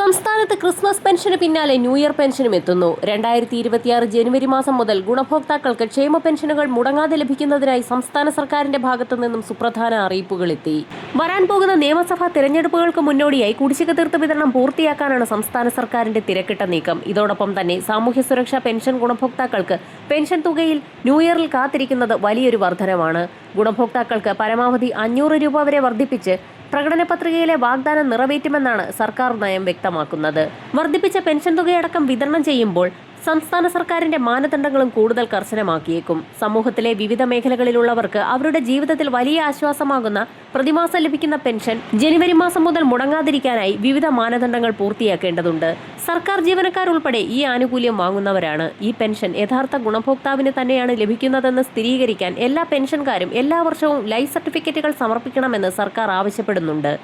സംസ്ഥാനത്ത് Christmas pension പിന്നാലെ new year പെൻഷനും എത്തുന്നു. 2026 ജനുവരി മാസം മുതൽ ഗുണഭോക്താക്കൾക്ക് ക്ഷേമ പെൻഷനുകൾ മുടങ്ങാതെ ലഭിക്കുന്നതിനായി സംസ്ഥാന സർക്കാരിന്റെ ഭാഗത്തു നിന്നും സുപ്രധാന അറിയിപ്പുകൾ എത്തി. വരാൻ പോകുന്ന നിയമസഭാ തെരഞ്ഞെടുപ്പുകൾക്ക് മുന്നോടിയായി കുടിശ്ശിക തീർത്ത് വിതരണം പൂർത്തിയാക്കാനാണ് സംസ്ഥാന സർക്കാരിന്റെ തിരക്കിട്ട നീക്കം. ഇതോടൊപ്പം തന്നെ സാമൂഹ്യ സുരക്ഷാ പെൻഷൻ ഗുണഭോക്താക്കൾക്ക് പെൻഷൻ തുകയിൽ ന്യൂ ഇയറിൽ കാത്തിരിക്കുന്നത് വലിയൊരു വർധനമാണ്. ഗുണഭോക്താക്കൾക്ക് പരമാവധി 500 രൂപ വരെ വർദ്ധിപ്പിച്ച് പ്രകടന പത്രികയിലെ വാഗ്ദാനം നിറവേറ്റുമെന്നാണ് സർക്കാർ നയം വ്യക്തമാക്കുന്നത്. വർദ്ധിപ്പിച്ച പെൻഷൻ തുകയടക്കം വിതരണം ചെയ്യുമ്പോൾ സംസ്ഥാന സർക്കാരിന്റെ മാനദണ്ഡങ്ങളും കൂടുതൽ കർശനമാക്കിയേക്കും. സമൂഹത്തിലെ വിവിധ മേഖലകളിലുള്ളവർക്ക് അവരുടെ ജീവിതത്തിൽ വലിയ ആശ്വാസമാകുന്ന പ്രതിമാസം ലഭിക്കുന്ന പെൻഷൻ ജനുവരി മാസം മുതൽ മുടങ്ങാതിരിക്കാനായി വിവിധ മാനദണ്ഡങ്ങൾ പൂർത്തിയാക്കേണ്ടതുണ്ട്. സർക്കാർ ജീവനക്കാരുൾപ്പെടെ ഈ ആനുകൂല്യം വാങ്ങുന്നവരാണ്. ഈ പെൻഷൻ യഥാർത്ഥ ഗുണഭോക്താവിന് തന്നെയാണ് ലഭിക്കുന്നതെന്ന് സ്ഥിരീകരിക്കാൻ എല്ലാ പെൻഷൻകാരും എല്ലാ വർഷവും ലൈഫ് സർട്ടിഫിക്കറ്റുകൾ സമർപ്പിക്കണമെന്ന് സർക്കാർ ആവശ്യപ്പെടുന്നുണ്ട്.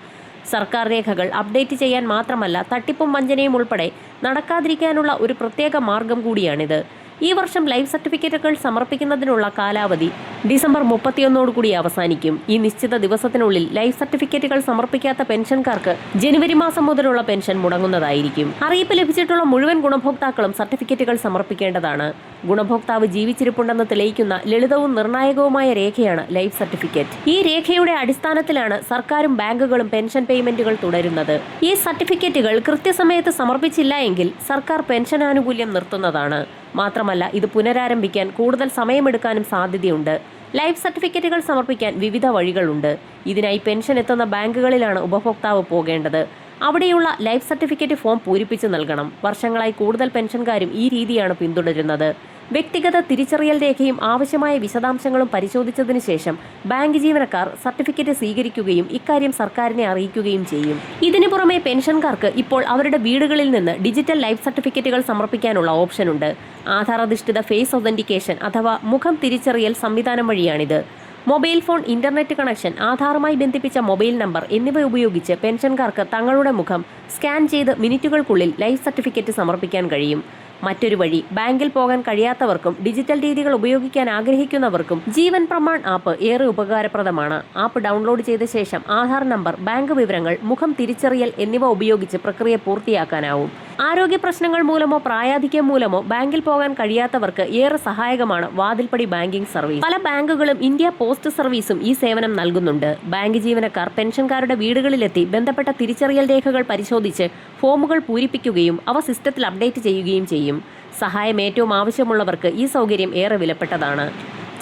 സർക്കാർ രേഖകൾ അപ്ഡേറ്റ് ചെയ്യാൻ മാത്രമല്ല, തട്ടിപ്പും വഞ്ചനയും ഉൾപ്പെടെ നടക്കാതിരിക്കാനുള്ള ഒരു പ്രത്യേക മാർഗം കൂടിയാണിത്. ഈ വർഷം ലൈഫ് സർട്ടിഫിക്കറ്റുകൾ സമർപ്പിക്കുന്നതിനുള്ള കാലാവധി ഡിസംബർ 31 അവസാനിക്കും. ഈ നിശ്ചിത ദിവസത്തിനുള്ളിൽ ലൈഫ് സർട്ടിഫിക്കറ്റുകൾ സമർപ്പിക്കാത്ത പെൻഷൻകാർക്ക് ജനുവരി മാസം മുതലുള്ള പെൻഷൻ മുടങ്ങുന്നതായിരിക്കും. അറിയിപ്പ് ലഭിച്ചിട്ടുള്ള മുഴുവൻ ഗുണഭോക്താക്കളും സർട്ടിഫിക്കറ്റുകൾ സമർപ്പിക്കേണ്ടതാണ്. ഗുണഭോക്താവ് ജീവിച്ചിരിപ്പുണ്ടെന്ന് തെളിയിക്കുന്ന ലളിതവും നിർണായകവുമായ രേഖയാണ് ലൈഫ് സർട്ടിഫിക്കറ്റ്. ഈ രേഖയുടെ അടിസ്ഥാനത്തിലാണ് സർക്കാരും ബാങ്കുകളും പെൻഷൻ പേയ്മെന്റുകൾ തുടരുന്നത്. ഈ സർട്ടിഫിക്കറ്റുകൾ കൃത്യസമയത്ത് സമർപ്പിച്ചില്ല എങ്കിൽ സർക്കാർ പെൻഷൻ ആനുകൂല്യം നിർത്തുന്നതാണ്. മാത്രമല്ല, ഇത് പുനരാരംഭിക്കാൻ കൂടുതൽ സമയമെടുക്കാനും സാധ്യതയുണ്ട്. ലൈഫ് സർട്ടിഫിക്കറ്റുകൾ സമർപ്പിക്കാൻ വിവിധ വഴികളുണ്ട്. ഇതിനായി പെൻഷൻ എത്തുന്ന ബാങ്കുകളിലാണ് ഉപഭോക്താവ് പോകേണ്ടത്. അവിടെയുള്ള ലൈഫ് സർട്ടിഫിക്കറ്റ് ഫോം പൂരിപ്പിച്ച് നൽകണം. വർഷങ്ങളായി കൂടുതൽ പെൻഷൻകാരും ഈ രീതിയാണ് പിന്തുടരുന്നത്. വ്യക്തിഗത തിരിച്ചറിയൽ രേഖയും ആവശ്യമായ വിശദാംശങ്ങളും പരിശോധിച്ചതിനു ശേഷം ബാങ്ക് ജീവനക്കാർ സർട്ടിഫിക്കറ്റ് സ്വീകരിക്കുകയും ഇക്കാര്യം സർക്കാരിനെ അറിയിക്കുകയും ചെയ്യും. ഇതിനു പുറമെ പെൻഷൻകാർക്ക് ഇപ്പോൾ അവരുടെ വീടുകളിൽ നിന്ന് ഡിജിറ്റൽ ലൈഫ് സർട്ടിഫിക്കറ്റുകൾ സമർപ്പിക്കാനുള്ള ഓപ്ഷനുണ്ട്. ആധാർ അധിഷ്ഠിത ഫേസ് ഒതന്റിക്കേഷൻ അഥവാ മുഖം തിരിച്ചറിയൽ സംവിധാനം വഴിയാണിത്. മൊബൈൽ ഫോൺ, ഇന്റർനെറ്റ് കണക്ഷൻ, ആധാറുമായി ബന്ധിപ്പിച്ച മൊബൈൽ നമ്പർ എന്നിവ ഉപയോഗിച്ച് പെൻഷൻകാർക്ക് തങ്ങളുടെ മുഖം സ്കാൻ ചെയ്ത് മിനിറ്റുകൾക്കുള്ളിൽ ലൈഫ് സർട്ടിഫിക്കറ്റ് സമർപ്പിക്കാൻ കഴിയും. മറ്റൊരു വഴി, ബാങ്കിൽ പോകാൻ കഴിയാത്തവർക്കും ഡിജിറ്റൽ രീതികൾ ഉപയോഗിക്കാൻ ആഗ്രഹിക്കുന്നവർക്കും ജീവൻ പ്രമാൺ ആപ്പ് ഏറെ ഉപകാരപ്രദമാണ്. ആപ്പ് ഡൗൺലോഡ് ചെയ്ത ശേഷം ആധാർ നമ്പർ, ബാങ്ക് വിവരങ്ങൾ, മുഖം തിരിച്ചറിയൽ എന്നിവ ഉപയോഗിച്ച് പ്രക്രിയ പൂർത്തിയാക്കാനാവും. ആരോഗ്യ പ്രശ്നങ്ങൾ മൂലമോ പ്രായാധിക്യം മൂലമോ ബാങ്കിൽ പോകാൻ കഴിയാത്തവർക്ക് ഏറെ സഹായകമാണ് വാതിൽപ്പടി ബാങ്കിംഗ് സർവീസ്. പല ബാങ്കുകളും ഇന്ത്യ പോസ്റ്റ് സർവീസും ഈ സേവനം നൽകുന്നുണ്ട്. ബാങ്ക് ജീവനക്കാർ പെൻഷൻകാരുടെ വീടുകളിലെത്തി ബന്ധപ്പെട്ട തിരിച്ചറിയൽ രേഖകൾ പരിശോധിച്ച് ഫോമുകൾ പൂരിപ്പിക്കുകയും അവ സിസ്റ്റത്തിൽ അപ്ഡേറ്റ് ചെയ്യുകയും ചെയ്യും. സഹായം ഏറ്റവും ആവശ്യമുള്ളവർക്ക് ഈ സൗകര്യം ഏറെ വിലപ്പെട്ടതാണ്.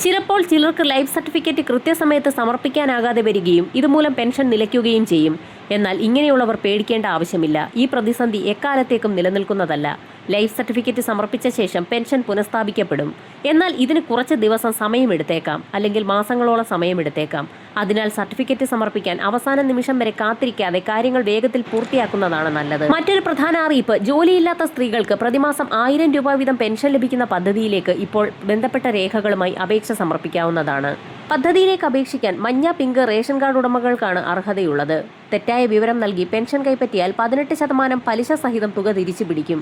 ചിലപ്പോൾ ചിലർക്ക് ലൈഫ് സർട്ടിഫിക്കറ്റ് കൃത്യസമയത്ത് സമർപ്പിക്കാനാകാതെ വരികയും ഇതുമൂലം പെൻഷൻ നിലയ്ക്കുകയും ചെയ്യും. എന്നാൽ ഇങ്ങനെയുള്ളവർ പേടിക്കേണ്ട ആവശ്യമില്ല. ഈ പ്രതിസന്ധി എക്കാലത്തേക്കും നിലനിൽക്കുന്നതല്ല. ലൈഫ് സർട്ടിഫിക്കറ്റ് സമർപ്പിച്ച ശേഷം പെൻഷൻ പുനഃസ്ഥാപിക്കപ്പെടും. എന്നാൽ ഇതിന് കുറച്ച് ദിവസം സമയമെടുത്തേക്കാം, അല്ലെങ്കിൽ മാസങ്ങളോളം സമയമെടുത്തേക്കാം. അതിനാൽ സർട്ടിഫിക്കറ്റ് സമർപ്പിക്കാൻ അവസാന നിമിഷം വരെ കാത്തിരിക്കാതെ കാര്യങ്ങൾ വേഗത്തിൽ പൂർത്തിയാക്കുന്നതാണ് നല്ലത്. മറ്റൊരു പ്രധാന അറിയിപ്പ്, ജോലിയില്ലാത്ത സ്ത്രീകൾക്ക് പ്രതിമാസം 1000 രൂപ വീതം പെൻഷൻ ലഭിക്കുന്ന പദ്ധതിയിലേക്ക് ഇപ്പോൾ ബന്ധപ്പെട്ട രേഖകളുമായി അപേക്ഷ സമർപ്പിക്കാവുന്നതാണ്. പദ്ധതിയിലേക്ക് അപേക്ഷിക്കാൻ മഞ്ഞ, പിങ്ക് റേഷൻ കാർഡ് ഉടമകൾക്കാണ് അർഹതയുള്ളത്. തെറ്റായ വിവരം നൽകി പെൻഷൻ കൈപ്പറ്റിയാൽ 18% പലിശ സഹിതം തുക തിരിച്ചു പിടിക്കും.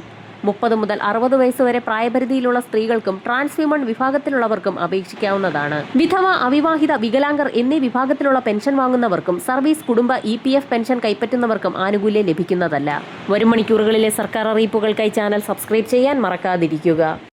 30 മുതൽ 60 വയസ്സ് വരെ പ്രായപരിധിയിലുള്ള സ്ത്രീകൾക്കും ട്രാൻസ് വിമൺ വിഭാഗത്തിലുള്ളവർക്കും അപേക്ഷിക്കാവുന്നതാണ്. വിധവ, അവിവാഹിത, വികലാംഗർ എന്നീ വിഭാഗത്തിലുള്ള പെൻഷൻ വാങ്ങുന്നവർക്കും സർവീസ്, കുടുംബ, EPF പെൻഷൻ കൈപ്പറ്റുന്നവർക്കും ആനുകൂല്യം ലഭിക്കുന്നതല്ല. വരും മണിക്കൂറുകളിലെ സർക്കാർ അറിയിപ്പുകൾക്കായി ചാനൽ സബ്സ്ക്രൈബ് ചെയ്യാൻ മറക്കാതിരിക്കുക.